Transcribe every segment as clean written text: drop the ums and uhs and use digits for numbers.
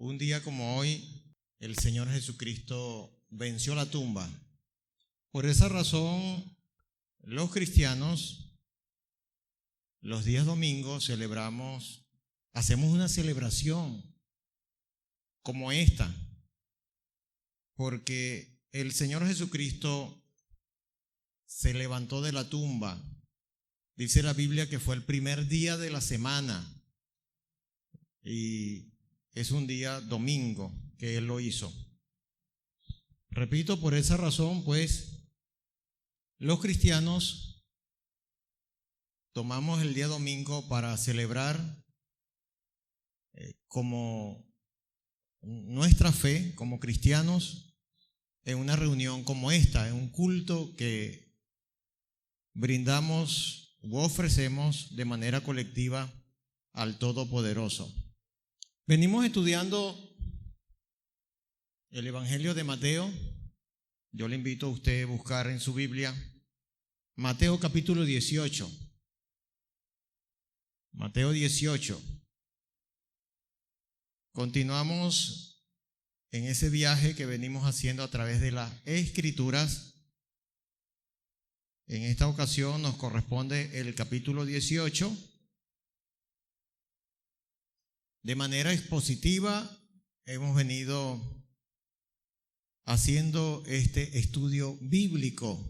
Un día como hoy, el Señor Jesucristo venció la tumba. Por esa razón, los cristianos, los días domingos hacemos una celebración como esta, porque el Señor Jesucristo se levantó de la tumba. Dice la Biblia que fue el primer día de la semana y es un día domingo que Él lo hizo. Repito, por esa razón, pues, los cristianos tomamos el día domingo para celebrar como nuestra fe, como cristianos, en una reunión como esta, en un culto que brindamos u ofrecemos de manera colectiva al Todopoderoso. Venimos estudiando el Evangelio de Mateo. Yo le invito a usted a buscar en su Biblia Mateo capítulo 18. Mateo 18. Continuamos en ese viaje que venimos haciendo a través de las Escrituras. En esta ocasión nos corresponde el capítulo 18. De manera expositiva hemos venido haciendo este estudio bíblico.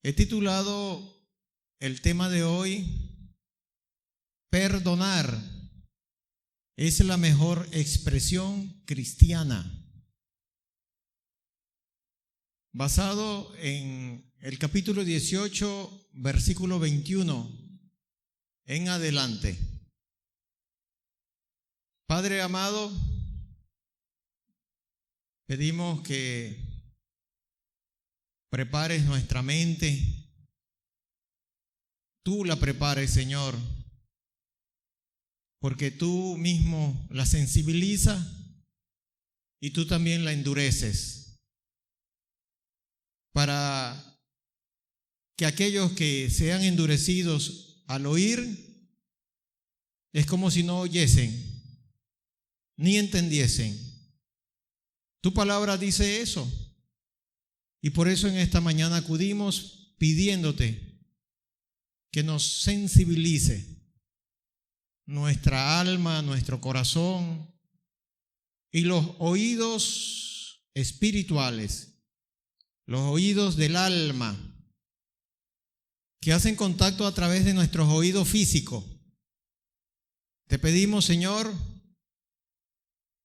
He titulado el tema de hoy, perdonar es la mejor expresión cristiana. Basado en el capítulo 18, versículo 21 en adelante. Padre amado, pedimos que prepares nuestra mente. Tú la prepares, Señor, porque tú mismo la sensibilizas y tú también la endureces, para que aquellos que sean endurecidos al oír, es como si no oyesen ni entendiesen. Tu palabra dice eso, y por eso en esta mañana acudimos pidiéndote que nos sensibilice nuestra alma, nuestro corazón y los oídos espirituales, los oídos del alma, que hacen contacto a través de nuestros oídos físicos. Te pedimos, Señor,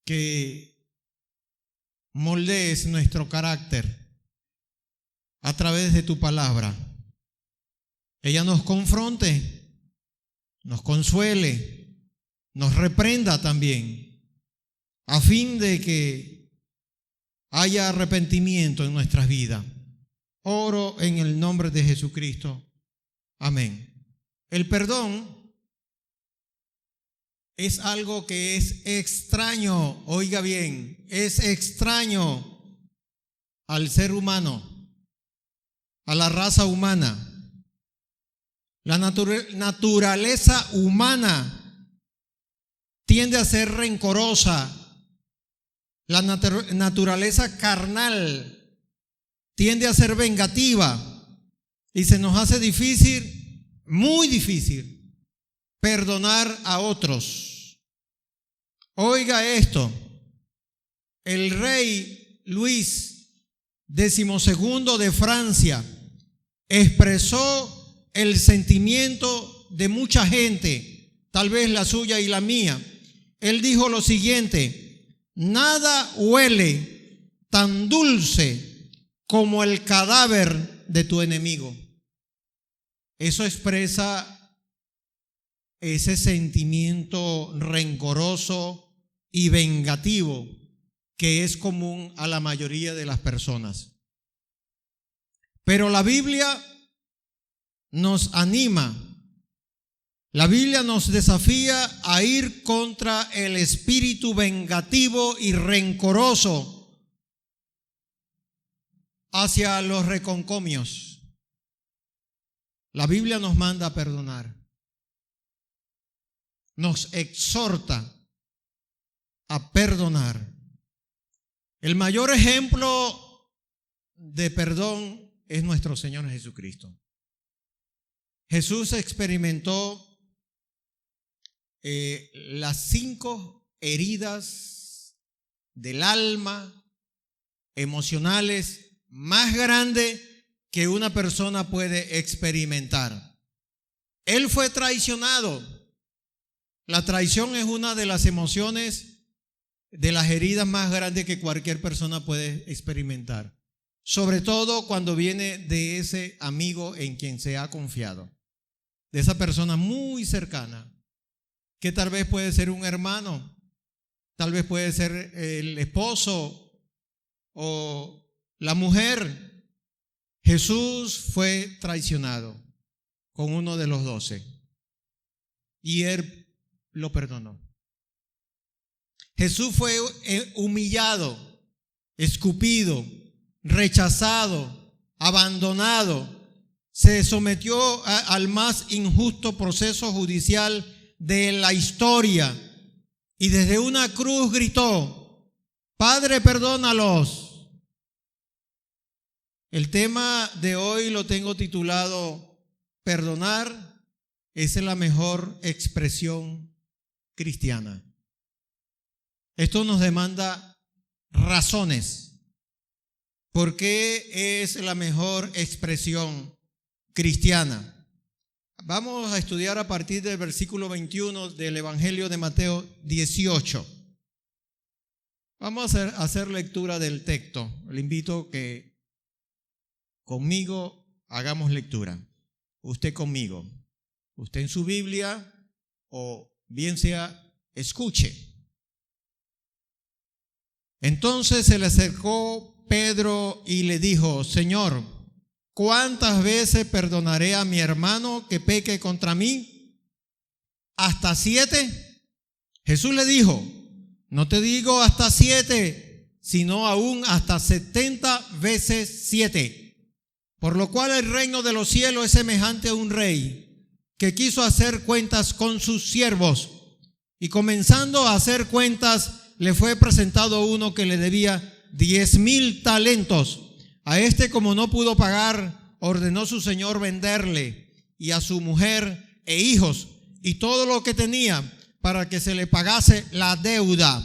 que moldees nuestro carácter a través de tu palabra. Ella nos confronte, nos consuele, nos reprenda también, a fin de que haya arrepentimiento en nuestras vidas. Oro en el nombre de Jesucristo. Amén. El perdón es algo que es extraño, oiga bien, es extraño al ser humano, a la raza humana. La naturaleza humana tiende a ser rencorosa. La naturaleza carnal tiende a ser vengativa. Y se nos hace difícil, muy difícil, perdonar a otros. Oiga esto, el rey Luis XII de Francia expresó el sentimiento de mucha gente, tal vez la suya y la mía. Él dijo lo siguiente: nada huele tan dulce como el cadáver de tu enemigo. Eso expresa ese sentimiento rencoroso y vengativo que es común a la mayoría de las personas. Pero la Biblia nos anima, la Biblia nos desafía a ir contra el espíritu vengativo y rencoroso hacia los reconcomios. La Biblia nos manda a perdonar. nos exhorta a perdonar. El mayor ejemplo de perdón es nuestro Señor Jesucristo. Jesús experimentó las 5 heridas del alma emocionales más grandes que una persona puede experimentar. Él fue traicionado. La traición es una de las emociones, de las heridas más grandes que cualquier persona puede experimentar. Sobre todo cuando viene de ese amigo en quien se ha confiado. De esa persona muy cercana, que tal vez puede ser un hermano, tal vez puede ser el esposo o la mujer. Jesús fue traicionado con uno de los 12 y Él lo perdonó. Jesús fue humillado, escupido, rechazado, abandonado. Se sometió al más injusto proceso judicial de la historia y desde una cruz gritó: Padre, perdónalos. El tema de hoy lo tengo titulado: Perdonar es la mejor expresión cristiana. Esto nos demanda razones. ¿Por qué es la mejor expresión cristiana? Vamos a estudiar a partir del versículo 21 del Evangelio de Mateo 18. Vamos a hacer lectura del texto. Le invito a que conmigo hagamos lectura. Usted conmigo. Usted en su Biblia o bien sea escuche. Entonces se le acercó Pedro y le dijo: Señor, ¿cuántas veces perdonaré a mi hermano que peque contra mí? ¿Hasta 7? Jesús le dijo: no te digo hasta 7, sino aún hasta 70 veces 7. Por lo cual el reino de los cielos es semejante a un rey que quiso hacer cuentas con sus siervos, y comenzando a hacer cuentas, le fue presentado uno que le debía 10,000 talentos. A este, como no pudo pagar, ordenó su señor venderle y a su mujer e hijos y todo lo que tenía, para que se le pagase la deuda.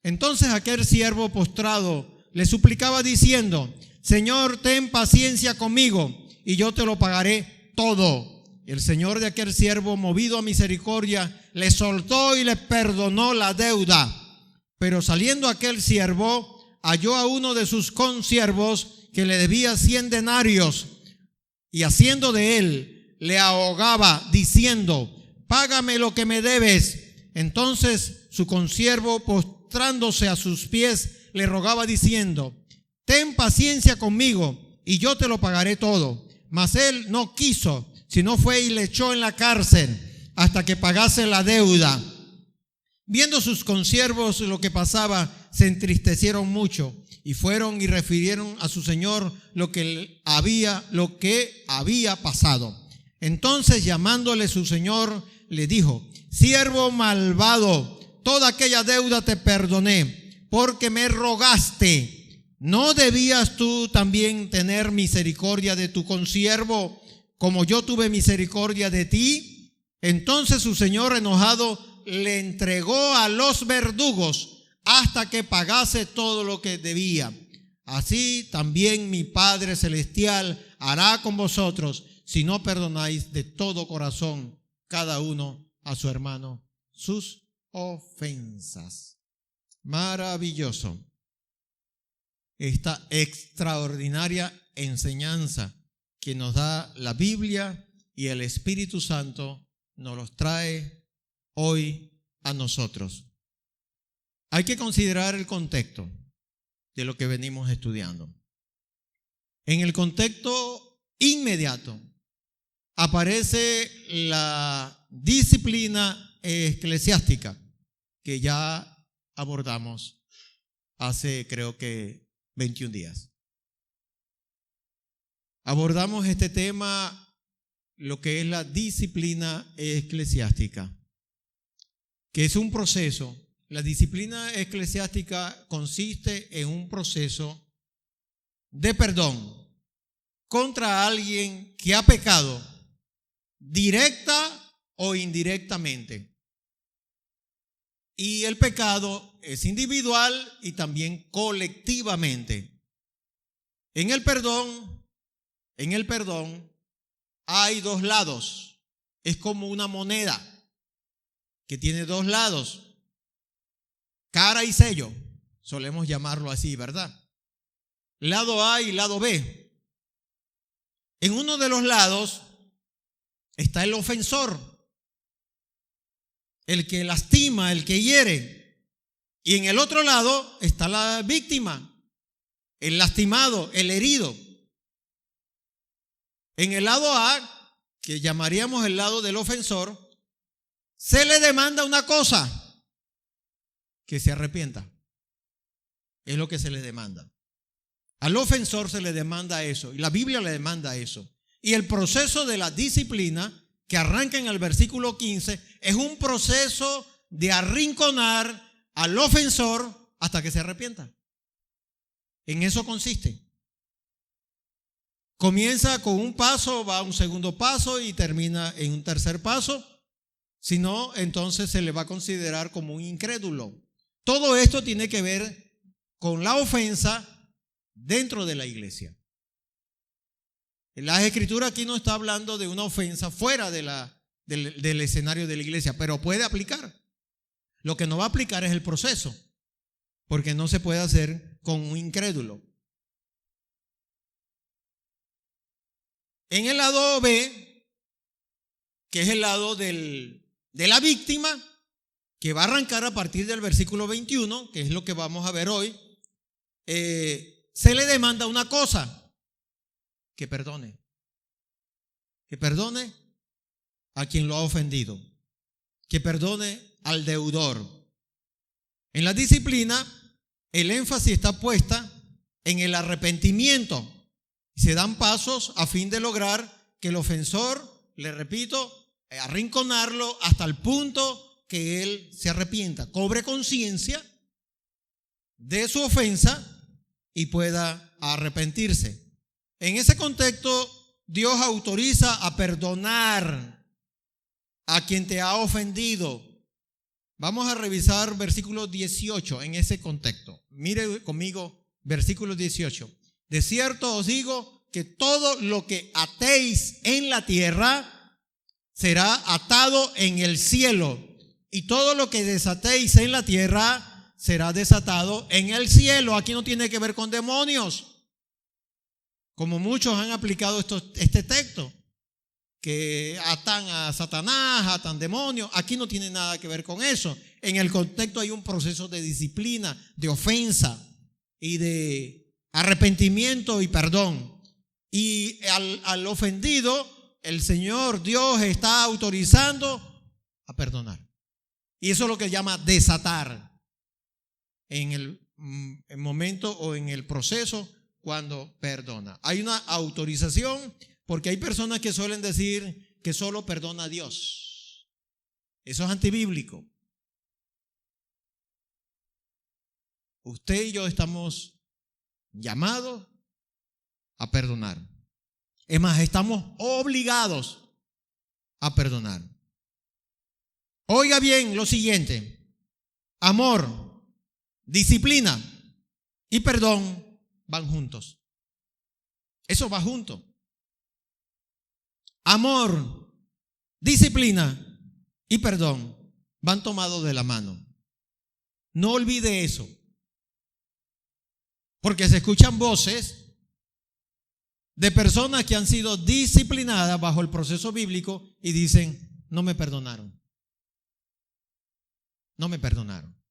Entonces aquel siervo postrado le suplicaba diciendo: Señor, ten paciencia conmigo y yo te lo pagaré todo. El señor de aquel siervo, movido a misericordia, le soltó y le perdonó la deuda. Pero saliendo aquel siervo, halló a uno de sus consiervos que le debía 100 denarios, y haciendo de él, le ahogaba diciendo: págame lo que me debes. Entonces su consiervo, postrándose a sus pies, le rogaba diciendo: ten paciencia conmigo y yo te lo pagaré todo. Mas él no quiso, sino fue y le echó en la cárcel hasta que pagase la deuda. Viendo sus consiervos lo que pasaba, se entristecieron mucho y fueron y refirieron a su señor lo que había pasado. Entonces, llamándole su señor, le dijo: siervo malvado, toda aquella deuda te perdoné, porque me rogaste. ¿No debías tú también tener misericordia de tu consiervo, como yo tuve misericordia de ti? Entonces su señor, enojado, le entregó a los verdugos hasta que pagase todo lo que debía. Así también mi Padre Celestial hará con vosotros, si no perdonáis de todo corazón cada uno a su hermano sus ofensas. Maravilloso esta extraordinaria enseñanza que nos da la Biblia, y el Espíritu Santo nos los trae hoy a nosotros. Hay que considerar el contexto de lo que venimos estudiando. En el contexto inmediato aparece la disciplina eclesiástica que ya abordamos hace, creo que 21 días. Abordamos este tema, lo que es la disciplina eclesiástica. que es un proceso. La disciplina eclesiástica consiste en un proceso de perdón contra alguien que ha pecado, directa o indirectamente. Y el pecado es individual y también colectivamente. En el perdón hay dos lados. Es como una moneda que tiene dos lados, cara y sello, solemos llamarlo así, ¿verdad? Lado A y lado B. En uno de los lados está el ofensor, el que lastima, el que hiere. Y en el otro lado está la víctima, el lastimado, el herido. En el lado A, que llamaríamos el lado del ofensor, se le demanda una cosa: que se arrepienta. Es lo que se le demanda. Al ofensor se le demanda eso, y la Biblia le demanda eso. Y el proceso de la disciplina, que arranca en el versículo 15, es un proceso de arrinconar al ofensor hasta que se arrepienta. En eso consiste. Comienza con un paso, va a un segundo paso y termina en un tercer paso. Si no, entonces se le va a considerar como un incrédulo. Todo esto tiene que ver con la ofensa dentro de la iglesia. La Escritura aquí no está hablando de una ofensa fuera del escenario de la iglesia, pero puede aplicar. Lo que no va a aplicar es el proceso, porque no se puede hacer con un incrédulo. En el lado B, que es el lado de la víctima, que va a arrancar a partir del versículo 21, que es lo que vamos a ver hoy, se le demanda una cosa: que perdone a quien lo ha ofendido, que perdone al deudor. En la disciplina, el énfasis está puesta en el arrepentimiento. Se dan pasos a fin de lograr que el ofensor, le repito, arrinconarlo hasta el punto que él se arrepienta, cobre conciencia de su ofensa y pueda arrepentirse. En ese contexto, Dios autoriza a perdonar a quien te ha ofendido. Vamos a revisar versículo 18 en ese contexto. Mire conmigo versículo 18. De cierto os digo que todo lo que atéis en la tierra será atado en el cielo, y todo lo que desatéis en la tierra será desatado en el cielo. Aquí no tiene que ver con demonios, como muchos han aplicado este texto, que atan a Satanás, atan demonios. Aquí no tiene nada que ver con eso. En el contexto hay un proceso de disciplina, de ofensa y de arrepentimiento y perdón. Y al ofendido, el Señor Dios está autorizando a perdonar. Y eso es lo que llama desatar en el momento o en el proceso cuando perdona. Hay una autorización, porque hay personas que suelen decir que solo perdona a Dios. Eso es antibíblico. Usted y yo estamos llamados a perdonar. Es más, estamos obligados a perdonar. Oiga bien lo siguiente: amor, disciplina y perdón van juntos. Eso va junto. Amor, disciplina y perdón van tomados de la mano. No olvide eso, porque se escuchan voces de personas que han sido disciplinadas bajo el proceso bíblico y dicen: no me perdonaron. No me perdonaron.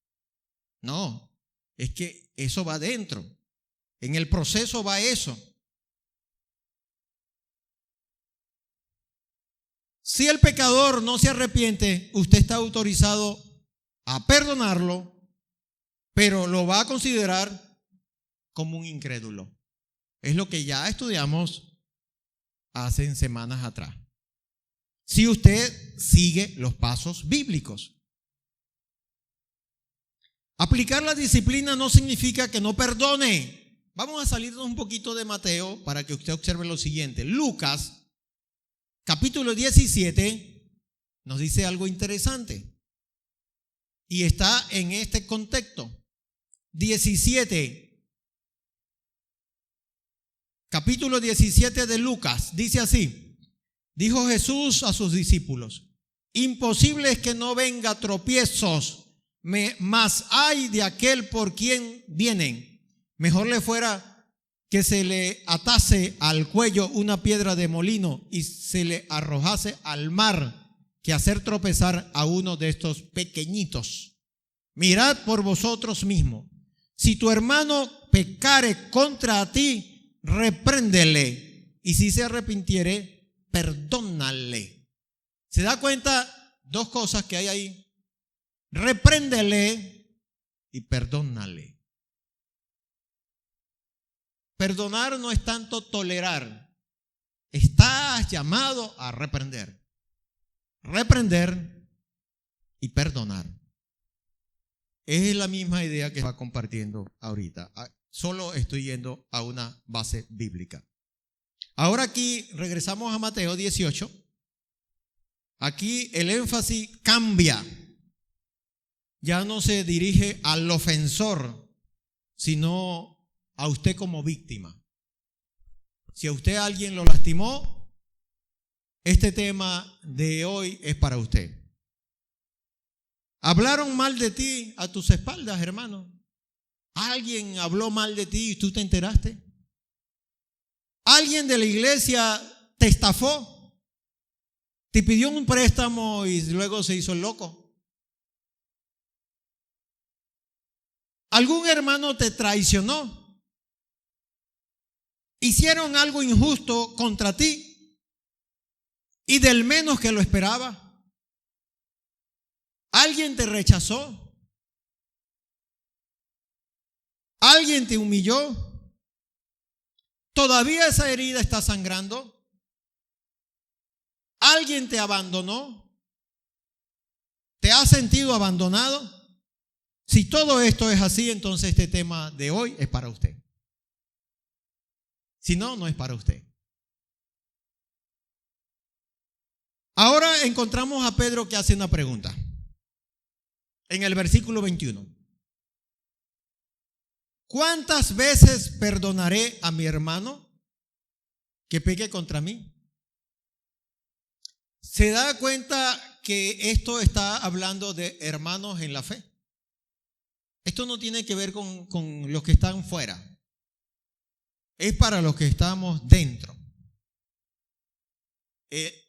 No, es que eso va adentro. En el proceso va eso. Si el pecador no se arrepiente, usted está autorizado a perdonarlo, pero lo va a considerar como un incrédulo. Es lo que ya estudiamos hace semanas atrás. Si usted sigue los pasos bíblicos. Aplicar la disciplina no significa que no perdone. Vamos a salirnos un poquito de Mateo para que usted observe lo siguiente. Lucas, capítulo 17, nos dice algo interesante. Y está en este contexto. 17, capítulo 17 de Lucas, dice así: dijo Jesús a sus discípulos: imposible es que no venga tropiezos, mas hay de aquel por quien vienen. Mejor le fuera que se le atase al cuello una piedra de molino y se le arrojase al mar, que hacer tropezar a uno de estos pequeñitos. Mirad por vosotros mismos. Si tu hermano pecare contra ti, repréndele, y si se arrepintiere, perdónale. ¿Se da cuenta? Dos cosas que hay ahí: repréndele y perdónale. Perdonar no es tanto tolerar, estás llamado a reprender y perdonar. Es la misma idea que va compartiendo ahorita. Solo estoy yendo a una base bíblica. Ahora aquí regresamos a Mateo 18. Aquí el énfasis cambia. Ya no se dirige al ofensor, sino a usted como víctima. Si a usted alguien lo lastimó, este tema de hoy es para usted. ¿Hablaron mal de ti a tus espaldas, hermano? ¿Alguien habló mal de ti y tú te enteraste? ¿Alguien de la iglesia te estafó? ¿Te pidió un préstamo y luego se hizo el loco? ¿Algún hermano te traicionó? ¿Hicieron algo injusto contra ti y del menos que lo esperaba? ¿Alguien te rechazó? ¿Alguien te humilló? ¿Todavía esa herida está sangrando? ¿Alguien te abandonó? ¿Te has sentido abandonado? Si todo esto es así, entonces este tema de hoy es para usted. Si no, no es para usted. Ahora encontramos a Pedro que hace una pregunta. En el versículo 21. ¿Cuántas veces perdonaré a mi hermano que peque contra mí? ¿Se da cuenta que esto está hablando de hermanos en la fe? Esto no tiene que ver con los que están fuera. Es para los que estamos dentro.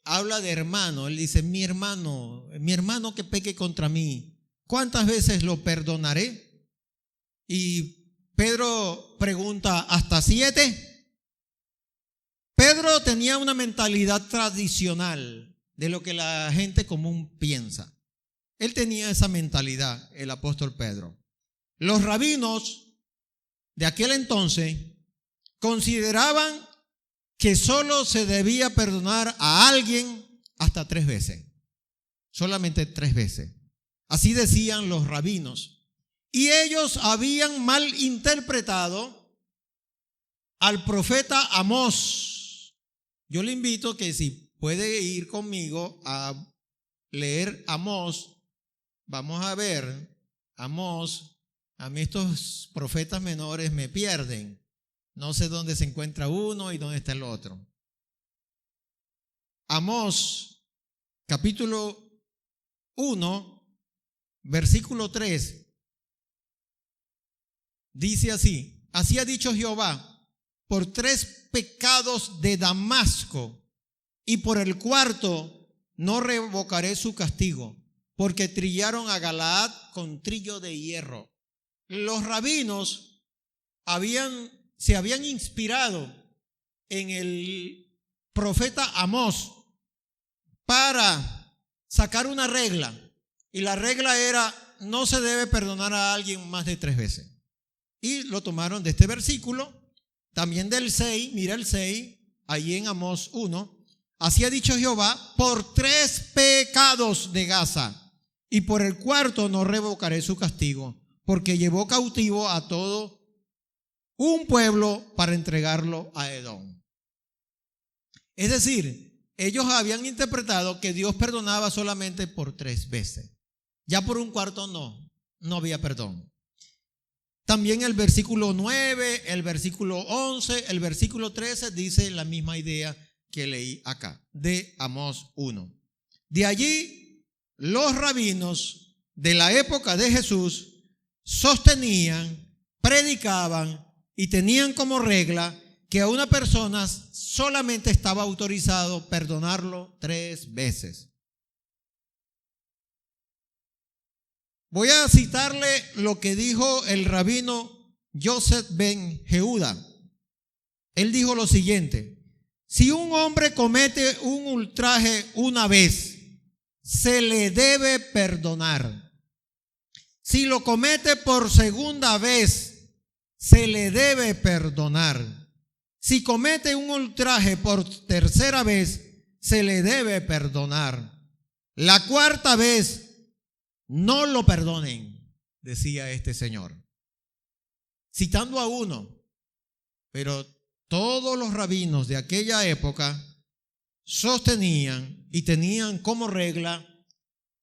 Habla de hermano. Él dice: mi hermano que peque contra mí, ¿cuántas veces lo perdonaré? Y Pedro pregunta: ¿hasta 7? Pedro tenía una mentalidad tradicional de lo que la gente común piensa. Él tenía esa mentalidad, el apóstol Pedro. Los rabinos de aquel entonces consideraban que solo se debía perdonar a alguien hasta 3 veces. Solamente 3 veces. Así decían los rabinos. Y ellos habían mal interpretado al profeta Amós. Yo le invito que si puede ir conmigo a leer Amós. Vamos a ver Amós. A mí estos profetas menores me pierden. No sé dónde se encuentra uno y dónde está el otro. Amós, capítulo 1, versículo 3. Dice así: así ha dicho Jehová, por 3 pecados de Damasco y por el 4 no revocaré su castigo, porque trillaron a Galaad con trillo de hierro. Los rabinos se habían inspirado en el profeta Amós para sacar una regla. Y la regla era: no se debe perdonar a alguien más de 3 veces. Y lo tomaron de este versículo, también del 6, mira el 6, ahí en Amós 1. Así ha dicho Jehová, por 3 pecados de Gaza, y por el 4 no revocaré su castigo, porque llevó cautivo a todo un pueblo para entregarlo a Edom. Es decir, ellos habían interpretado que Dios perdonaba solamente por 3 veces. Ya por un cuarto no había perdón. También el versículo 9, el versículo 11, el versículo 13 dice la misma idea que leí acá, de Amós 1. De allí, los rabinos de la época de Jesús sostenían, predicaban y tenían como regla que a una persona solamente estaba autorizado perdonarlo 3 veces. Voy a citarle lo que dijo el rabino Yosef ben Yehuda. Él dijo lo siguiente: si un hombre comete un ultraje una vez, se le debe perdonar. Si lo comete por segunda vez, se le debe perdonar. Si comete un ultraje por tercera vez, se le debe perdonar. La cuarta vez, no lo perdonen, decía este señor, citando a uno. Pero todos los rabinos de aquella época sostenían y tenían como regla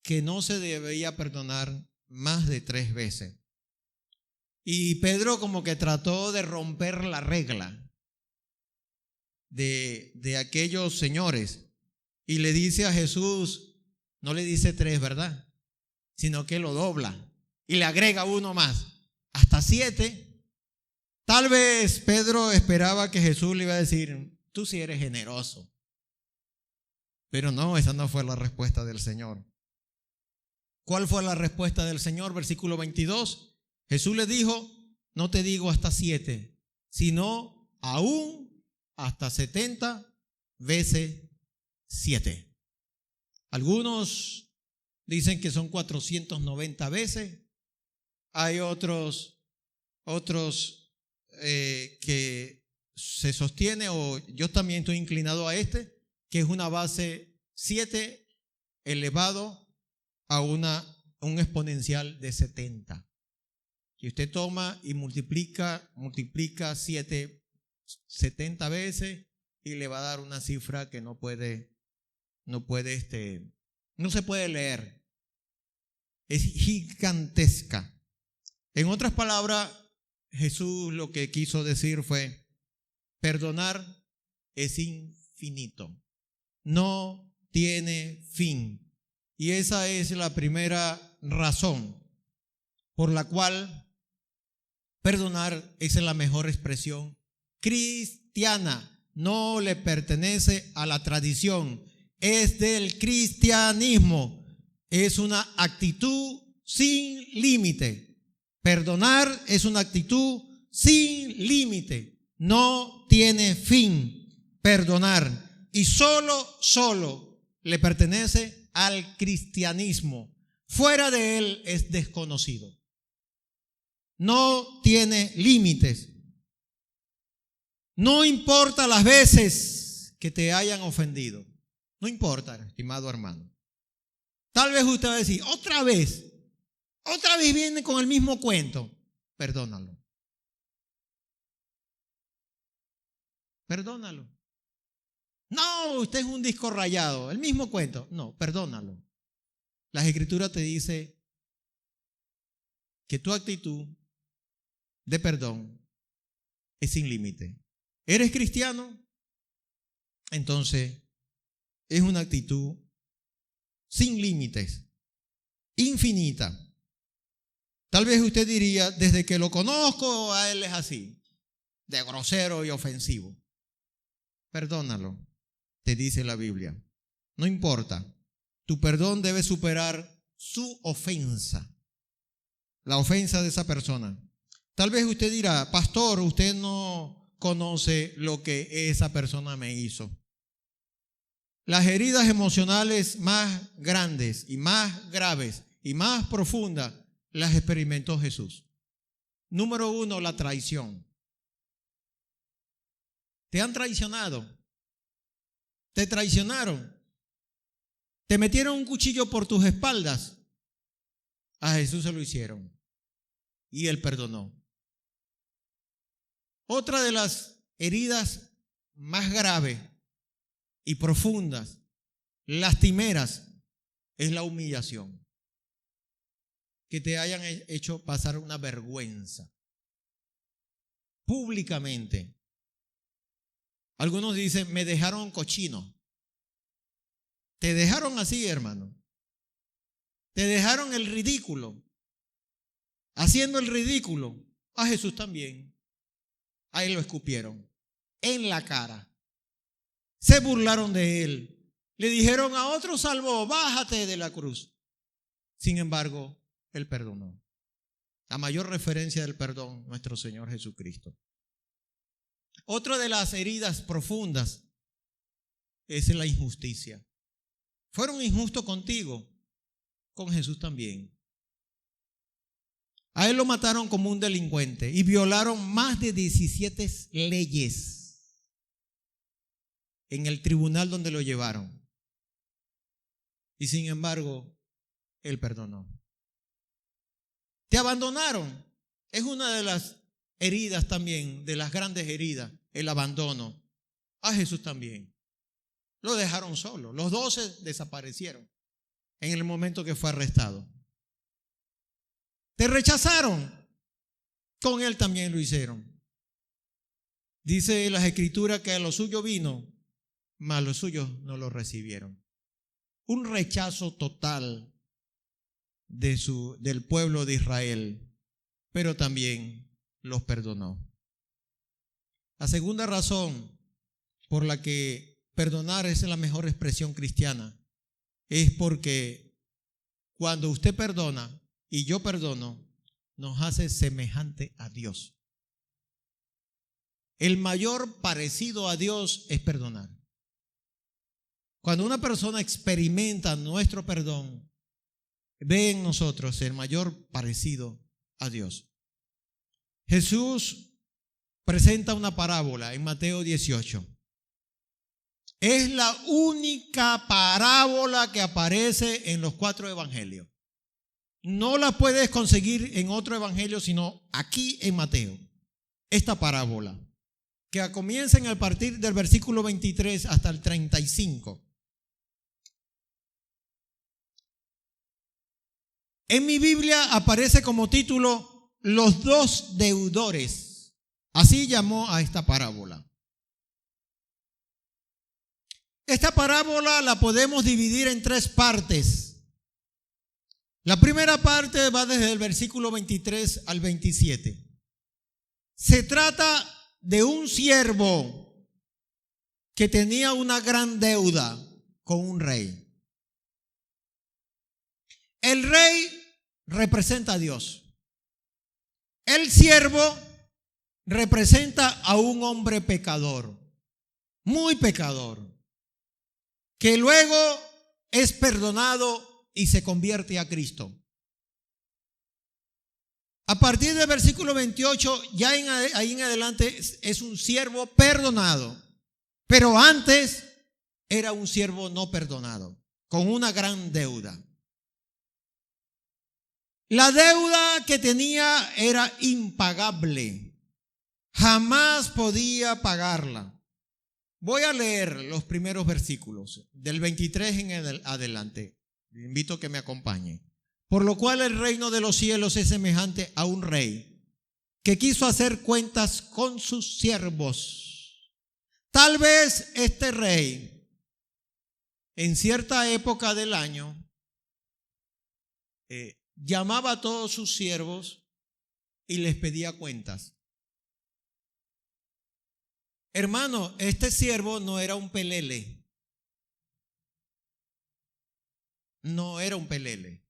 que no se debía perdonar más de 3 veces. Y Pedro como que trató de romper la regla de aquellos señores y le dice a Jesús, no le dice 3, ¿verdad?, sino que lo dobla y le agrega uno más, hasta 7. Tal vez Pedro esperaba que Jesús le iba a decir, tú sí eres generoso. Pero no, esa no fue la respuesta del Señor. ¿Cuál fue la respuesta del Señor? Versículo 22. Jesús le dijo, no te digo hasta 7, sino aún hasta 70 veces 7. Algunos dicen que son 490 veces. Hay otros que se sostiene, o yo también estoy inclinado a que es una base 7 elevado a un exponencial de 70. Y usted toma y multiplica 70 veces y le va a dar una cifra que no se puede leer. Es gigantesca. En otras palabras, Jesús lo que quiso decir fue, perdonar es infinito, no tiene fin. Y esa es la primera razón por la cual perdonar es la mejor expresión cristiana. No le pertenece a la tradición, es del cristianismo. Es una actitud sin límite. Perdonar es una actitud sin límite. No tiene fin perdonar. Y solo le pertenece al cristianismo. Fuera de él es desconocido. No tiene límites. No importa las veces que te hayan ofendido. No importa, estimado hermano. Tal vez usted va a decir, otra vez viene con el mismo cuento. Perdónalo. Perdónalo. No, usted es un disco rayado, el mismo cuento. No, perdónalo. Las Escrituras te dice que tu actitud de perdón es sin límite. ¿Eres cristiano? Entonces es una actitud sin límites, infinita. Tal vez usted diría, desde que lo conozco a él es así, de grosero y ofensivo. Perdónalo, te dice la Biblia. No importa, tu perdón debe superar su ofensa, la ofensa de esa persona. Tal vez usted dirá, pastor, usted no conoce lo que esa persona me hizo. Las heridas emocionales más grandes y más graves y más profundas las experimentó Jesús. Número 1, la traición. ¿Te han traicionado? ¿Te traicionaron? ¿Te metieron un cuchillo por tus espaldas? A Jesús se lo hicieron. y él perdonó. Otra de las heridas más graves y profundas, lastimeras, es la humillación. Que te hayan hecho pasar una vergüenza públicamente. Algunos dicen, me dejaron cochino. Te dejaron así, hermano. Te dejaron el ridículo. Haciendo el ridículo. A Jesús también. A él lo escupieron en la cara. Se burlaron de él. Le dijeron a otro salvo, bájate de la cruz. Sin embargo, él perdonó. La mayor referencia del perdón, nuestro Señor Jesucristo. Otra de las heridas profundas es la injusticia. Fueron injustos contigo, con Jesús también. A él lo mataron como un delincuente y violaron más de 17 leyes en el tribunal donde lo llevaron. Y sin embargo, él perdonó. Te abandonaron. Es una de las heridas también, de las grandes heridas, el abandono. A Jesús también. Lo dejaron solo. Los 12 desaparecieron en el momento que fue arrestado. Te rechazaron. Con él también lo hicieron. Dice las Escrituras que a lo suyo vino, mas los suyos no lo recibieron. Un rechazo total del pueblo de Israel, pero también los perdonó. La segunda razón por la que perdonar es la mejor expresión cristiana es porque cuando usted perdona y yo perdono, nos hace semejante a Dios. El mayor parecido a Dios es perdonar. Cuando una persona experimenta nuestro perdón, ve en nosotros el mayor parecido a Dios. Jesús presenta una parábola en Mateo 18. Es la única parábola que aparece en los 4 evangelios. No la puedes conseguir en otro evangelio, sino aquí en Mateo. Esta parábola, que comienza a partir del versículo 23 hasta el 35. En mi Biblia aparece como título Los 2 deudores. Así llamó a esta parábola. Esta parábola la podemos dividir en 3 partes. La primera parte va desde el versículo 23 al 27. Se trata de un siervo que tenía una gran deuda con un rey. El rey representa a Dios. El siervo representa a un hombre pecador, muy pecador, que luego es perdonado y se convierte a Cristo. A partir del versículo 28, ya ahí en adelante es un siervo perdonado, pero antes era un siervo no perdonado, con una gran deuda. La deuda que tenía era impagable. Jamás podía pagarla. Voy a leer los primeros versículos, del 23 en adelante. Le invito a que me acompañe. Por lo cual el reino de los cielos es semejante a un rey que quiso hacer cuentas con sus siervos. Tal vez este rey, en cierta época del año, llamaba a todos sus siervos y les pedía cuentas. Hermano, este siervo no era un pelele. No era un pelele.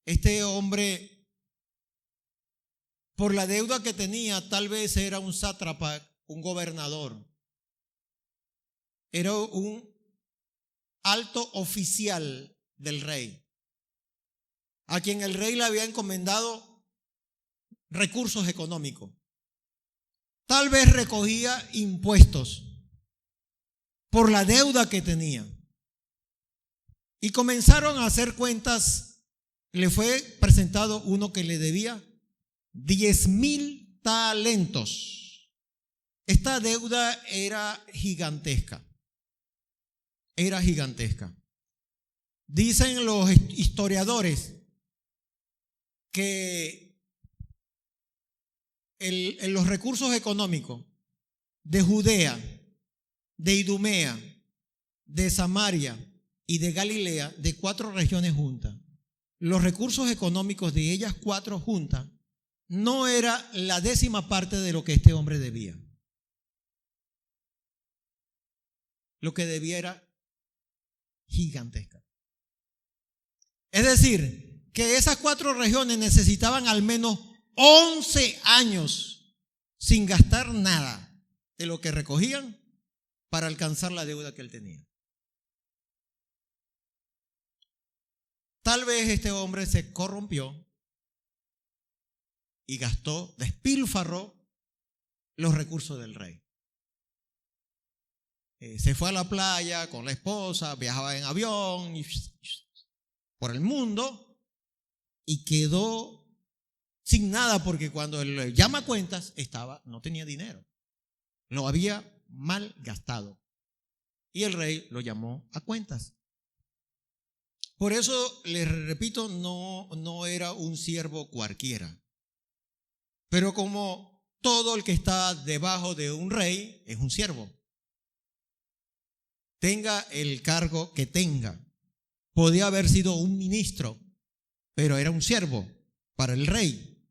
Este hombre, por la deuda que tenía, tal vez era un sátrapa, un gobernador. Era un alto oficial del rey, a quien el rey le había encomendado recursos económicos. Tal vez recogía impuestos por la deuda que tenía. Y comenzaron a hacer cuentas le fue presentado uno que le debía 10,000 talentos. Esta deuda era gigantesca. Era gigantesca. Dicen los historiadores que los recursos económicos de Judea, de Idumea, de Samaria y de Galilea, de 4 regiones juntas, los recursos económicos de ellas 4 juntas no era la 10ª parte de lo que este hombre debía. Lo que debía era gigantesca. Es decir, que esas 4 regiones necesitaban al menos 11 años sin gastar nada de lo que recogían para alcanzar la deuda que él tenía. Tal vez este hombre se corrompió y gastó, despilfarró los recursos del rey. Se fue a la playa con la esposa, viajaba en avión por el mundo y quedó sin nada porque cuando él llama a cuentas no tenía dinero. Lo había mal gastado. Y el rey lo llamó a cuentas. Por eso, les repito, no era un siervo cualquiera. Pero como todo el que está debajo de un rey es un siervo. Tenga el cargo que tenga. Podía haber sido un ministro, pero era un siervo para el rey.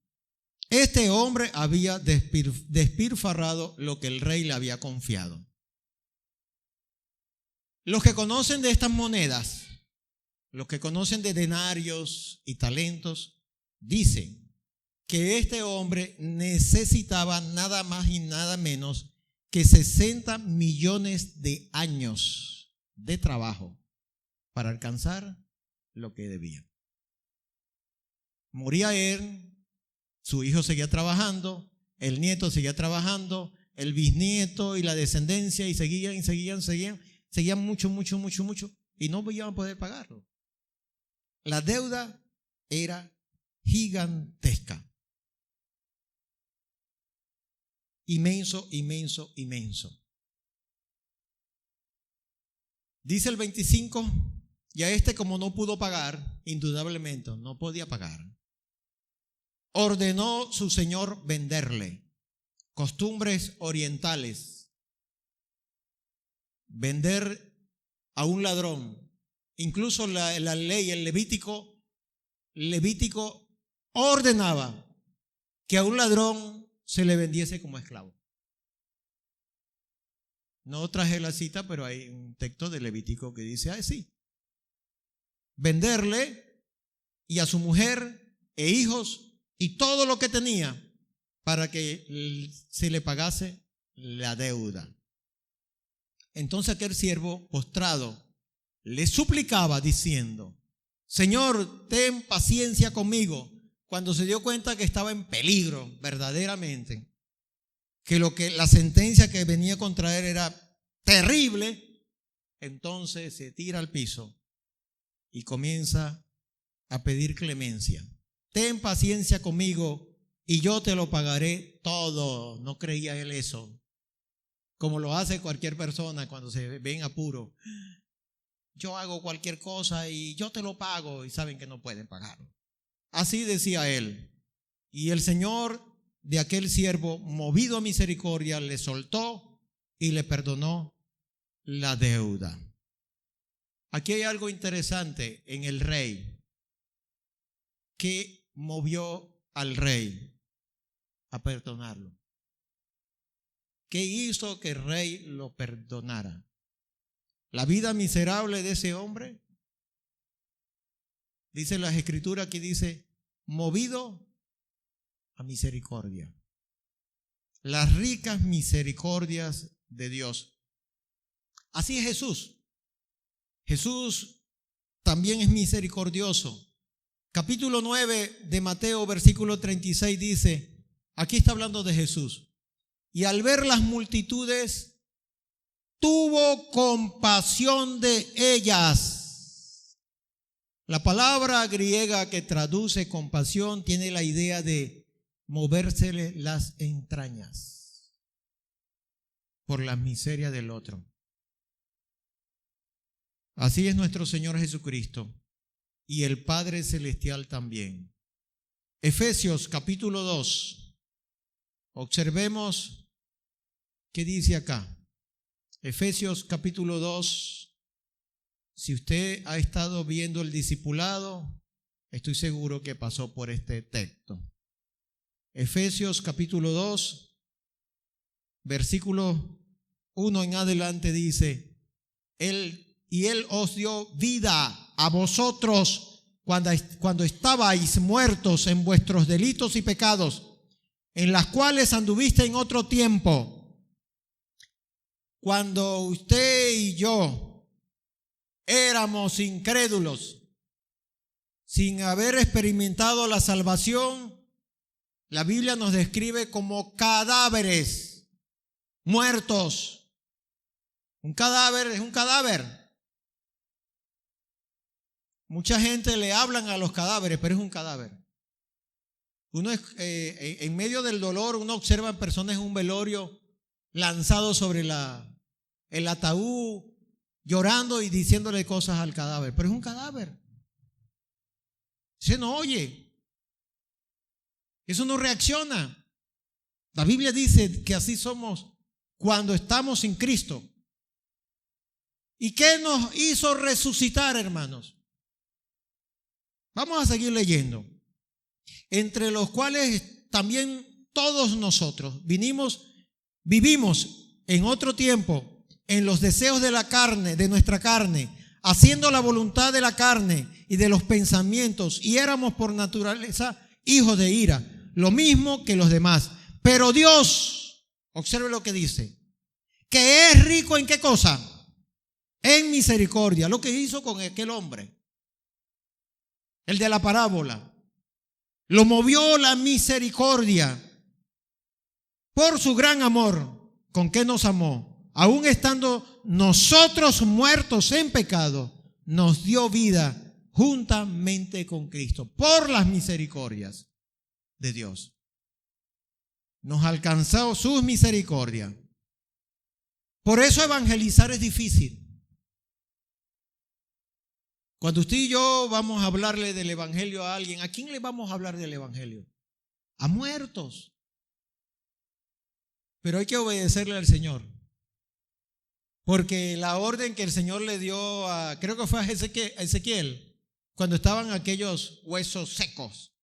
Este hombre había despilfarrado lo que el rey le había confiado. Los que conocen de estas monedas, los que conocen de denarios y talentos, dicen que este hombre necesitaba nada más y nada menos que 60 millones de años de trabajo para alcanzar lo que debía. Moría él, su hijo seguía trabajando, el nieto seguía trabajando, el bisnieto y la descendencia, y seguían mucho, y no iban a poder pagarlo. La deuda era gigantesca. Inmenso. Dice el 25, y a este, como no pudo pagar, indudablemente no podía pagar, ordenó su señor venderle. Costumbres orientales. Vender a un ladrón. Incluso la ley, el Levítico ordenaba que a un ladrón se le vendiese como esclavo. No traje la cita, pero hay un texto de Levítico que dice así: venderle y a su mujer e hijos y todo lo que tenía para que se le pagase la deuda. Entonces aquel siervo postrado le suplicaba diciendo: Señor, ten paciencia conmigo. Cuando se dio cuenta que estaba en peligro verdaderamente, que la sentencia que venía contra él era terrible, entonces se tira al piso y comienza a pedir clemencia. Ten paciencia conmigo y yo te lo pagaré todo. No creía él eso, como lo hace cualquier persona cuando se ve en apuro. Yo hago cualquier cosa y yo te lo pago, y saben que no pueden pagarlo. Así decía él. Y el Señor de aquel siervo, movido a misericordia, le soltó y le perdonó la deuda. Aquí hay algo interesante en el rey. ¿Qué movió al rey a perdonarlo? ¿Qué hizo que el rey lo perdonara? La vida miserable de ese hombre. Dice las escrituras, aquí dice, movido a misericordia. Las ricas misericordias de Dios. Así es Jesús. Jesús también es misericordioso. Capítulo 9 de Mateo, versículo 36 dice, aquí está hablando de Jesús. Y al ver las multitudes, tuvo compasión de ellas, La palabra griega que traduce compasión tiene la idea de movérsele las entrañas por la miseria del otro. Así es nuestro Señor Jesucristo y el Padre Celestial también. Efesios capítulo 2. Observemos qué dice acá. Efesios capítulo 2. Si usted ha estado viendo el discipulado, estoy seguro que pasó por este texto. Efesios capítulo 2, versículo 1 en adelante dice: Él os dio vida a vosotros cuando estabais muertos en vuestros delitos y pecados, en las cuales anduviste en otro tiempo, cuando usted y yo éramos incrédulos, sin haber experimentado la salvación. La Biblia nos describe como cadáveres, muertos. Un cadáver es un cadáver. Mucha gente le hablan a los cadáveres, pero es un cadáver. Uno en medio del dolor, uno observa personas en un velorio lanzados sobre el ataúd, llorando y diciéndole cosas al cadáver, pero es un cadáver. Ese no oye, eso no reacciona. La Biblia dice que así somos cuando estamos sin Cristo. ¿Y qué nos hizo resucitar, hermanos? Vamos a seguir leyendo. Entre los cuales también todos nosotros vivimos en otro tiempo en los deseos de la carne, de nuestra carne, haciendo la voluntad de la carne y de los pensamientos, y éramos por naturaleza hijos de ira, lo mismo que los demás. Pero Dios, observe lo que dice, que es rico en ¿qué cosa? En misericordia. Lo que hizo con aquel hombre, el de la parábola, lo movió la misericordia por su gran amor, con que nos amó. Aún estando nosotros muertos en pecado, nos dio vida juntamente con Cristo. Por las misericordias de Dios nos alcanzó sus misericordias. Por eso evangelizar es difícil. Cuando usted y yo vamos a hablarle del evangelio a alguien, ¿a quién le vamos a hablar del evangelio? A muertos. Pero hay que obedecerle al Señor. Porque la orden que el Señor le dio creo que fue a Ezequiel, cuando estaban aquellos huesos secos,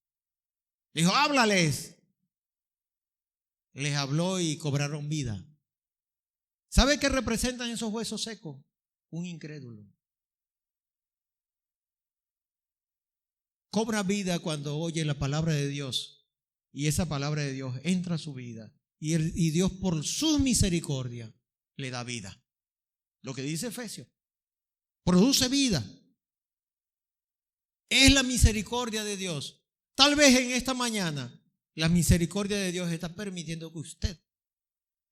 dijo: háblales. Les habló y cobraron vida. ¿Sabe qué representan esos huesos secos? Un incrédulo. Cobra vida cuando oye la palabra de Dios, y esa palabra de Dios entra a su vida, y Dios por su misericordia le da vida. Lo que dice Efesios, produce vida. Es la misericordia de Dios. Tal vez en esta mañana la misericordia de Dios está permitiendo que usted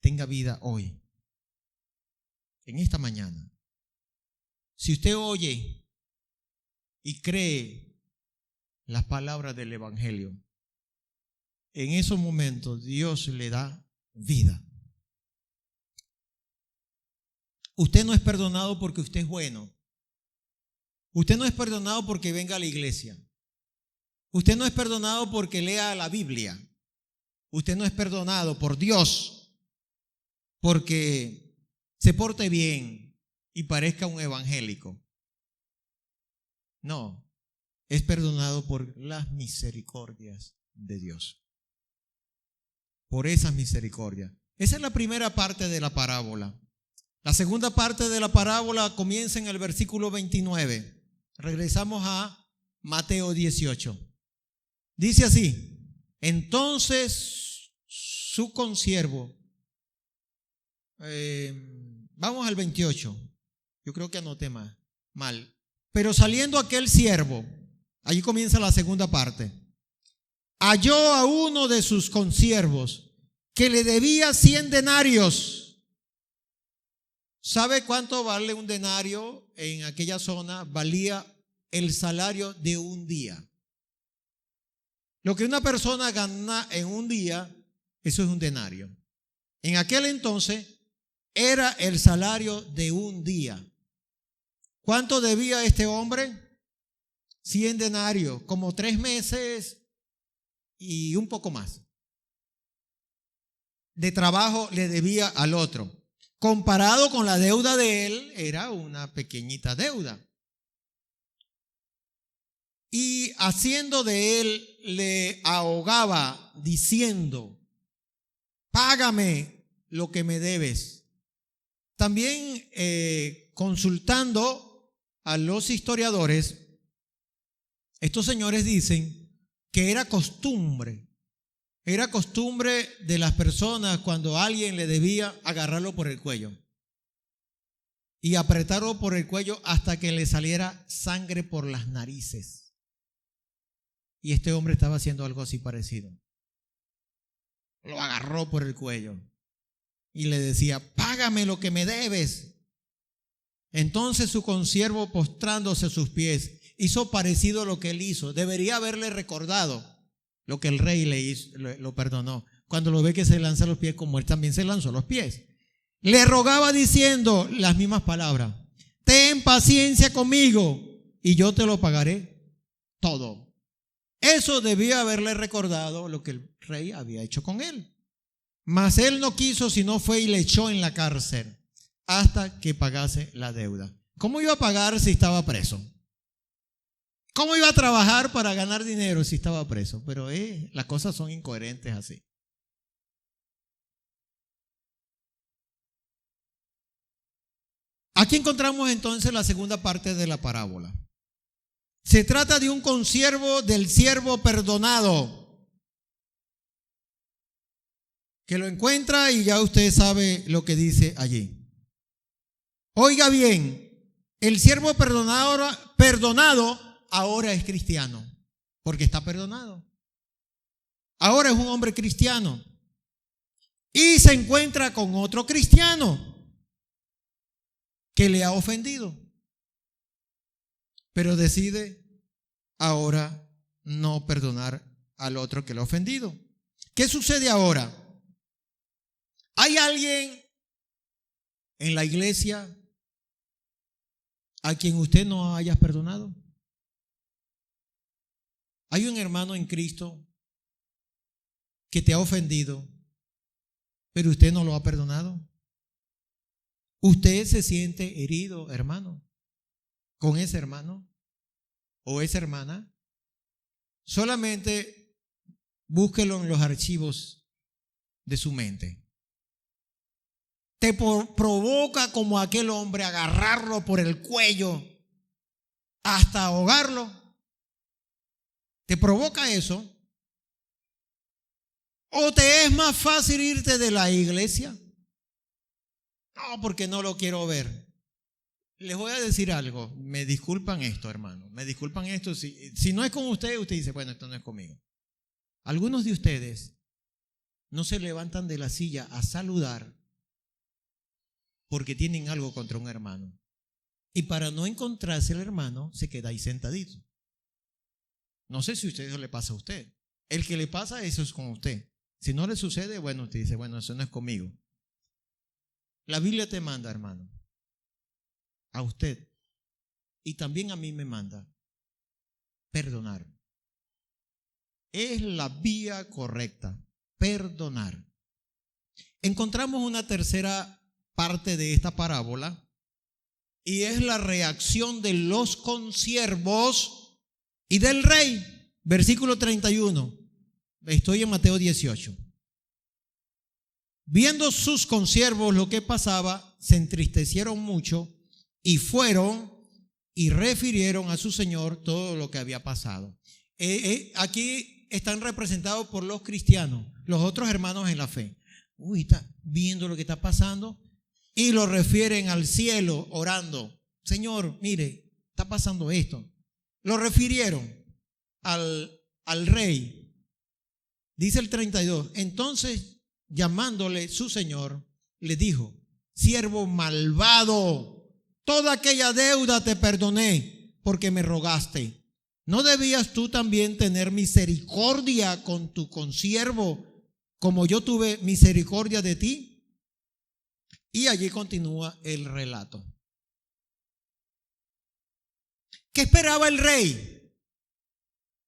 tenga vida hoy, en esta mañana. Si usted oye y cree las palabras del evangelio, en esos momentos Dios le da vida. Usted no es perdonado porque usted es bueno. Usted no es perdonado porque venga a la iglesia. Usted no es perdonado porque lea la Biblia. Usted no es perdonado por Dios porque se porte bien y parezca un evangélico. No, es perdonado por las misericordias de Dios. Por esas misericordias. Esa es la primera parte de la parábola. La segunda parte de la parábola comienza en el versículo 29. Regresamos a Mateo 18. Dice así: entonces su consiervo, vamos al 28, yo creo que anoté mal. Pero saliendo aquel siervo, allí comienza la segunda parte, halló a uno de sus consiervos que le debía 100 denarios. ¿Sabe cuánto vale un denario? En aquella zona valía el salario de un día. Lo que una persona gana en un día, eso es un denario. En aquel entonces era el salario de un día. ¿Cuánto debía este hombre? 100 denarios, como 3 meses y un poco más de trabajo le debía al otro. Comparado con la deuda de él, era una pequeñita deuda. Y haciendo de él, le ahogaba diciendo: págame lo que me debes. También consultando a los historiadores, estos señores dicen que era costumbre de las personas cuando alguien le debía agarrarlo por el cuello y apretarlo por el cuello hasta que le saliera sangre por las narices. Y este hombre estaba haciendo algo así parecido. Lo agarró por el cuello y le decía: págame lo que me debes. Entonces su consiervo, postrándose a sus pies, hizo parecido a lo que él hizo. Debería haberle recordado lo que el rey le hizo, lo perdonó. Cuando lo ve que se lanza a los pies, como él también se lanzó a los pies. Le rogaba diciendo las mismas palabras: ten paciencia conmigo y yo te lo pagaré todo. Eso debía haberle recordado lo que el rey había hecho con él. Mas él no quiso, sino fue y le echó en la cárcel hasta que pagase la deuda. ¿Cómo iba a pagar si estaba preso? ¿Cómo iba a trabajar para ganar dinero si estaba preso? Pero las cosas son incoherentes así. Aquí encontramos entonces la segunda parte de la parábola. Se trata de un consiervo del siervo perdonado, que lo encuentra y ya usted sabe lo que dice allí. Oiga bien, el siervo perdonado ahora es cristiano, porque está perdonado. Ahora es un hombre cristiano y se encuentra con otro cristiano que le ha ofendido, pero decide ahora no perdonar al otro que le ha ofendido. ¿Qué sucede ahora? ¿Hay alguien en la iglesia a quien usted no haya perdonado? ¿Hay un hermano en Cristo que te ha ofendido, pero usted no lo ha perdonado? ¿Usted se siente herido, hermano, con ese hermano o esa hermana? Solamente búsquelo en los archivos de su mente. Te provoca como aquel hombre agarrarlo por el cuello hasta ahogarlo. ¿Te provoca eso? ¿O te es más fácil irte de la iglesia? No, porque no lo quiero ver. Les voy a decir algo. Me disculpan esto, hermano. Me disculpan esto. Si no es con usted, usted dice: bueno, esto no es conmigo. Algunos de ustedes no se levantan de la silla a saludar porque tienen algo contra un hermano. Y para no encontrarse el hermano, se queda ahí sentadito. No sé si a usted eso le pasa a usted. El que le pasa, eso es con usted. Si no le sucede, bueno, usted dice: bueno, eso no es conmigo. La Biblia te manda, hermano, a usted, y también a mí me manda, perdonar. Es la vía correcta, perdonar. Encontramos una tercera parte de esta parábola y es la reacción de los consiervos y del rey. Versículo 31. Estoy en Mateo 18. Viendo sus consiervos lo que pasaba, se entristecieron mucho y fueron y refirieron a su señor todo lo que había pasado. Aquí están representados por los cristianos, los otros hermanos en la fe. Está viendo lo que está pasando y lo refieren al cielo orando: Señor, mire, está pasando esto. Lo refirieron al rey. Dice el 32. Entonces, llamándole su señor, le dijo: siervo malvado, toda aquella deuda te perdoné porque me rogaste. ¿No debías tú también tener misericordia con tu consiervo, como yo tuve misericordia de ti? Y allí continúa el relato. ¿Qué esperaba el rey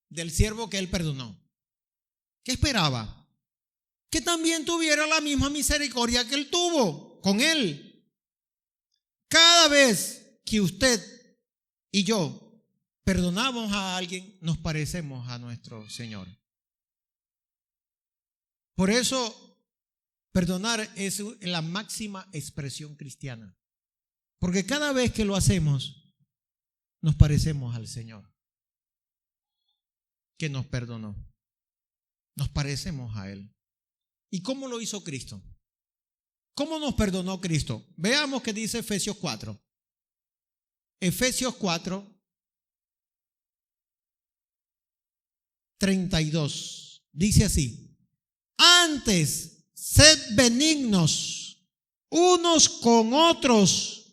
del siervo que él perdonó? ¿Qué esperaba? Que también tuviera la misma misericordia que él tuvo con él. Cada vez que usted y yo perdonamos a alguien, nos parecemos a nuestro Señor. Por eso, perdonar es la máxima expresión cristiana. Porque cada vez que lo hacemos, nos parecemos al Señor que nos perdonó. Nos parecemos a Él. ¿Y cómo lo hizo Cristo? ¿Cómo nos perdonó Cristo? Veamos qué dice Efesios 4. Efesios 4, 32. Dice así: antes, sed benignos unos con otros,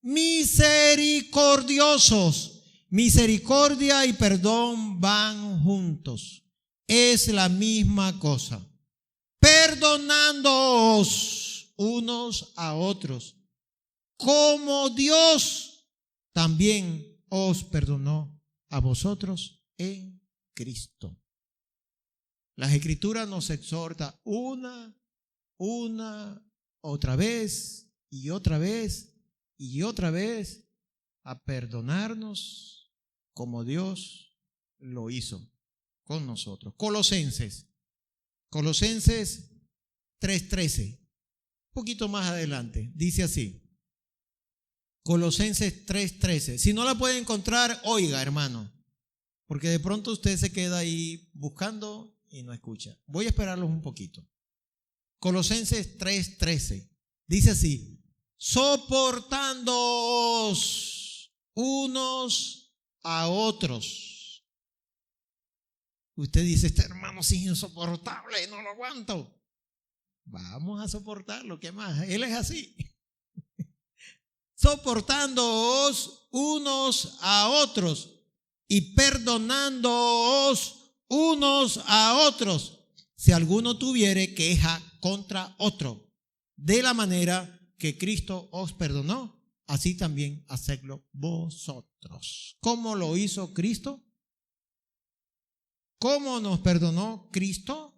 misericordiosos. Misericordia y perdón van juntos. Es la misma cosa. Perdonándoos unos a otros, como Dios también os perdonó a vosotros en Cristo. Las Escrituras nos exhorta otra vez y otra vez y otra vez a perdonarnos como Dios lo hizo con nosotros. Colosenses 3:13, un poquito más adelante, dice así. Colosenses 3:13. Si no la puede encontrar, oiga, hermano, porque de pronto usted se queda ahí buscando y no escucha. Voy a esperarlos un poquito. Colosenses 3:13 dice así: soportándoos unos a otros. Usted dice, este hermano sí es insoportable, no lo aguanto. Vamos a soportarlo, ¿qué más? Él es así. Soportándoos unos a otros y perdonándoos unos a otros, si alguno tuviere queja contra otro, de la manera que Cristo os perdonó, así también hacedlo vosotros. ¿Cómo lo hizo Cristo? ¿Cómo nos perdonó Cristo?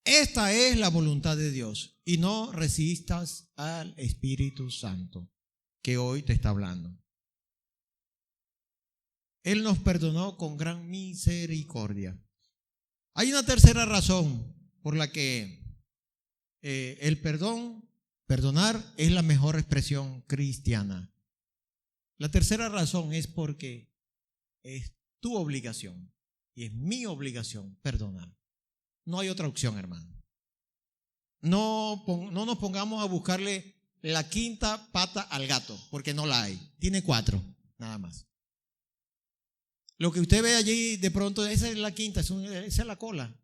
Esta es la voluntad de Dios. Y no resistas al Espíritu Santo que hoy te está hablando. Él nos perdonó con gran misericordia. Hay una tercera razón por la que el perdonar es la mejor expresión cristiana. La tercera razón es porque es tu obligación y es mi obligación perdonar. No hay otra opción, hermano. No nos pongamos a buscarle la quinta pata al gato, porque no la hay. Tiene 4, nada más. Lo que usted ve allí, de pronto, esa es la quinta, esa es la cola.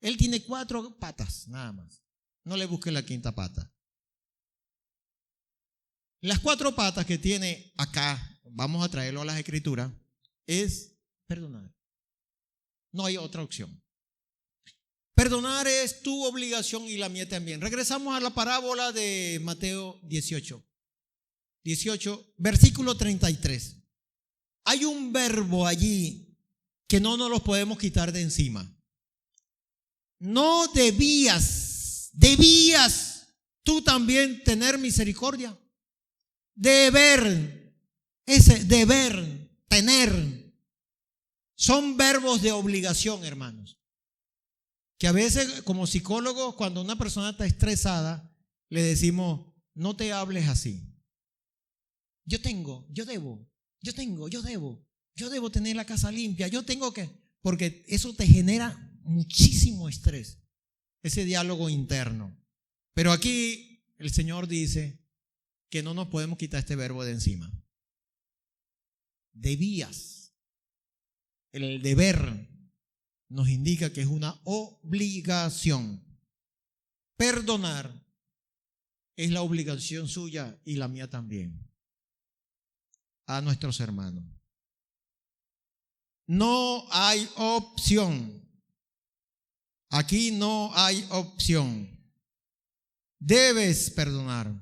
Él tiene 4 patas, nada más. No le busque la quinta pata. Las 4 patas que tiene acá, vamos a traerlo a las Escrituras, es perdonar. No hay otra opción. Perdonar es tu obligación y la mía también. Regresamos a la parábola de Mateo 18, versículo 33. Hay un verbo allí que no nos lo podemos quitar de encima. No debías tú también tener misericordia. Deber, tener, son verbos de obligación, hermanos. Que a veces como psicólogos, cuando una persona está estresada, le decimos, no te hables así. Yo debo tener la casa limpia, porque eso te genera muchísimo estrés, ese diálogo interno. Pero aquí el Señor dice que no nos podemos quitar este verbo de encima. Debías. El deber nos indica que es una obligación. Perdonar es la obligación suya y la mía también. a nuestros hermanos. No hay opción. Aquí no hay opción. Debes perdonar.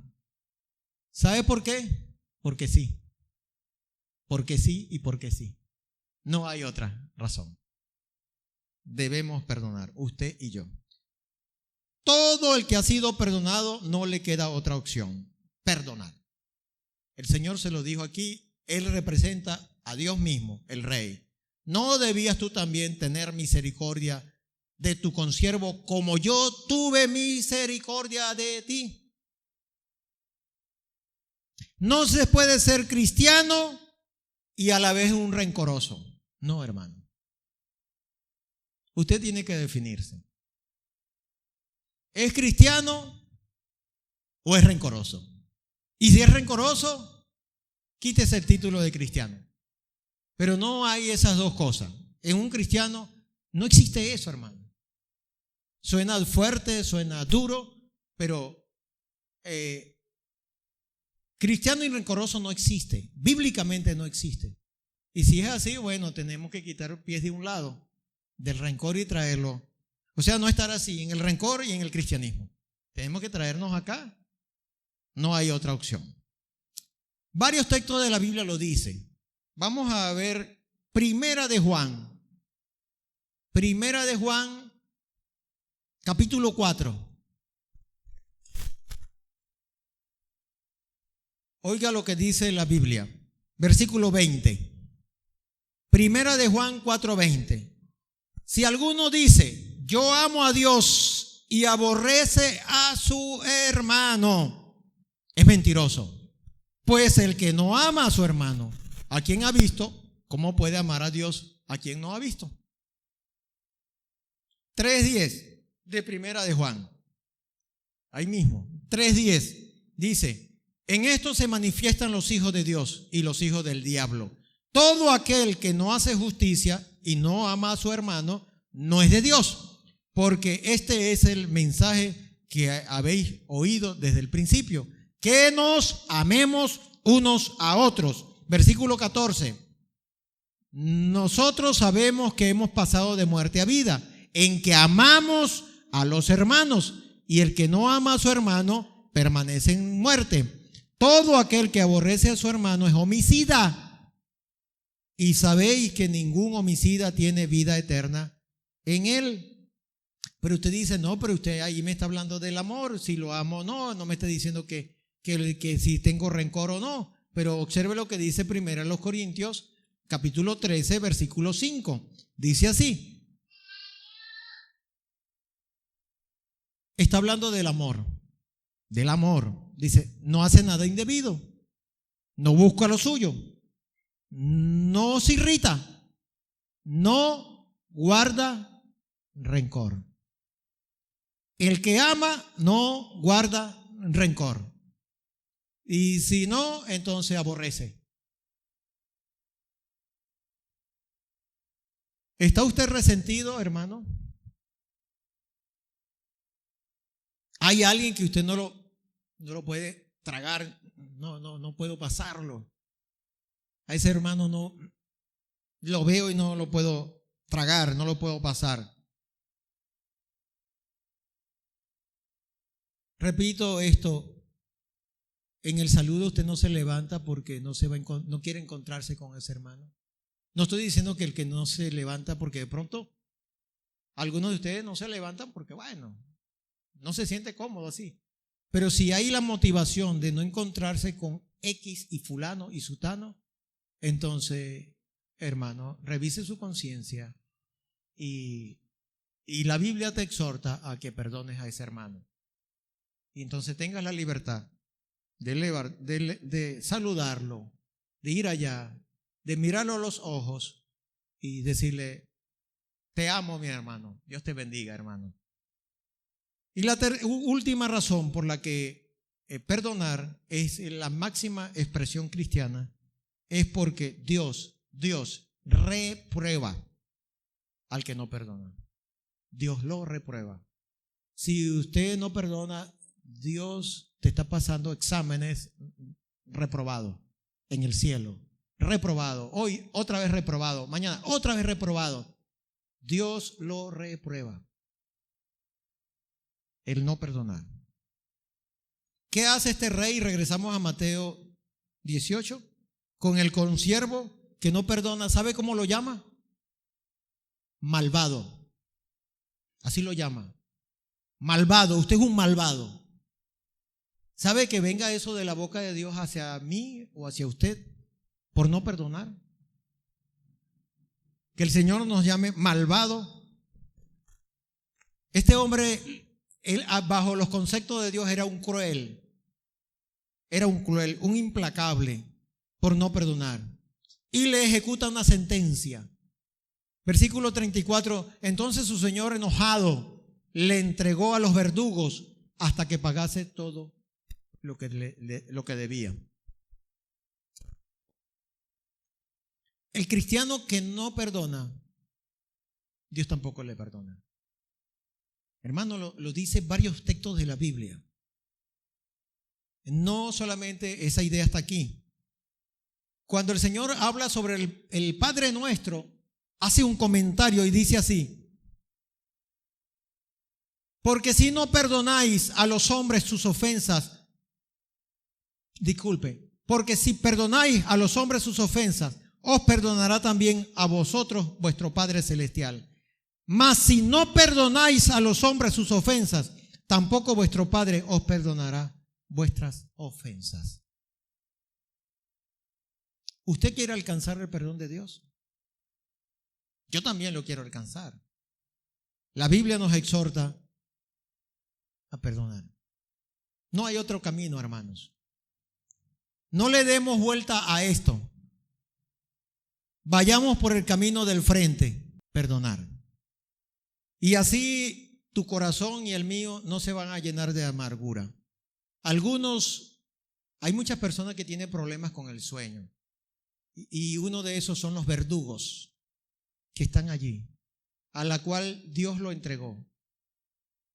¿Sabe por qué? Porque sí. Porque sí y porque sí. No hay otra razón. Debemos perdonar, usted y yo. Todo el que ha sido perdonado no le queda otra opción. Perdonar. El Señor se lo dijo aquí. Él representa a Dios mismo, el Rey. ¿No debías tú también tener misericordia de tu consiervo como yo tuve misericordia de ti? No se puede ser cristiano y a la vez un rencoroso. No, hermano. Usted tiene que definirse. ¿Es cristiano o es rencoroso? Y si es rencoroso, quítese el título de cristiano. Pero no hay esas dos cosas. En un cristiano no existe eso, hermano. Suena fuerte, suena duro, pero cristiano y rencoroso no existe. Bíblicamente no existe. Y si es así, bueno, tenemos que quitar pies de un lado del rencor y traerlo. O sea, no estar así en el rencor y en el cristianismo. Tenemos que traernos acá. No hay otra opción. Varios textos de la Biblia lo dicen. Vamos a ver Primera de Juan. Primera de Juan, capítulo 4. Oiga lo que dice la Biblia. Versículo 20. Primera de Juan 4:20. Si alguno dice, yo amo a Dios y aborrece a su hermano, es mentiroso. Pues el que no ama a su hermano, a quien ha visto, ¿cómo puede amar a Dios a quien no ha visto? 3:10 de Primera de Juan. Ahí mismo, 3:10 dice, en esto se manifiestan los hijos de Dios y los hijos del diablo. Todo aquel que no hace justicia y no ama a su hermano, no es de Dios, porque este es el mensaje que habéis oído desde el principio, que nos amemos unos a otros. Versículo 14. Nosotros sabemos que hemos pasado de muerte a vida, en que amamos a los hermanos, y el que no ama a su hermano permanece en muerte. Todo aquel que aborrece a su hermano es homicida. Y sabéis que ningún homicida tiene vida eterna en él. Pero usted dice, no, pero usted ahí me está hablando del amor, si lo amo o no, no me está diciendo que si tengo rencor o no. Pero observe lo que dice primero en los Corintios, capítulo 13, versículo 5. Dice así. Está hablando del amor. Del amor. Dice, no hace nada indebido. No busca lo suyo. No se irrita, no guarda rencor. El que ama no guarda rencor. Y si no, entonces aborrece. ¿Está usted resentido, hermano? ¿Hay alguien que usted no lo puede tragar? No puedo pasarlo. A ese hermano no lo veo y no lo puedo tragar, no lo puedo pasar. Repito esto, en el saludo usted no se levanta porque no quiere encontrarse con ese hermano. No estoy diciendo que el que no se levanta porque de pronto algunos de ustedes no se levantan porque bueno, no se siente cómodo así. Pero si hay la motivación de no encontrarse con X y fulano y sutano, entonces, hermano, revise su conciencia y la Biblia te exhorta a que perdones a ese hermano. Y entonces tengas la libertad de saludarlo, de ir allá, de mirarlo a los ojos y decirle, te amo, mi hermano, Dios te bendiga, hermano. Y la última razón por la que perdonar es la máxima expresión cristiana, es porque Dios reprueba al que no perdona. Dios lo reprueba. Si usted no perdona, Dios te está pasando exámenes reprobados en el cielo. reprobado, hoy otra vez reprobado, mañana otra vez reprobado, Dios lo reprueba. El no perdonar. ¿Qué hace este rey? Regresamos a Mateo 18, con el consiervo que no perdona. ¿Sabe cómo lo llama? Malvado. Así lo llama. Malvado, usted es un malvado. ¿Sabe que venga eso de la boca de Dios hacia mí o hacia usted por no perdonar? Que el Señor nos llame malvado. Este hombre, él, bajo los conceptos de Dios, era un cruel, un implacable por no perdonar. Y le ejecuta una sentencia. Versículo 34, entonces su señor enojado le entregó a los verdugos hasta que pagase todo lo que debía. El cristiano que no perdona, Dios tampoco le perdona. Hermano, lo dice varios textos de la Biblia. No solamente esa idea está aquí. Cuando el Señor habla sobre el Padre Nuestro, hace un comentario y dice así: porque si no perdonáis a los hombres sus ofensas, porque si perdonáis a los hombres sus ofensas, os perdonará también a vosotros vuestro Padre Celestial. Mas si no perdonáis a los hombres sus ofensas, tampoco vuestro Padre os perdonará vuestras ofensas. ¿Usted quiere alcanzar el perdón de Dios? Yo también lo quiero alcanzar. La Biblia nos exhorta a perdonar. No hay otro camino, hermanos. No le demos vuelta a esto. Vayamos por el camino del frente, perdonar. Y así tu corazón y el mío no se van a llenar de amargura. Hay muchas personas que tienen problemas con el sueño. Y uno de esos son los verdugos que están allí, a la cual Dios lo entregó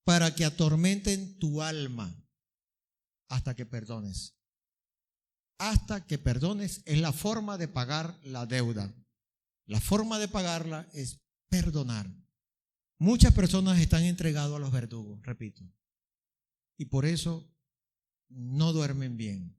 para que atormenten tu alma hasta que perdones. Hasta que perdones es la forma de pagar la deuda. La forma de pagarla es perdonar. Muchas personas están entregadas a los verdugos, repito, y por eso no duermen bien.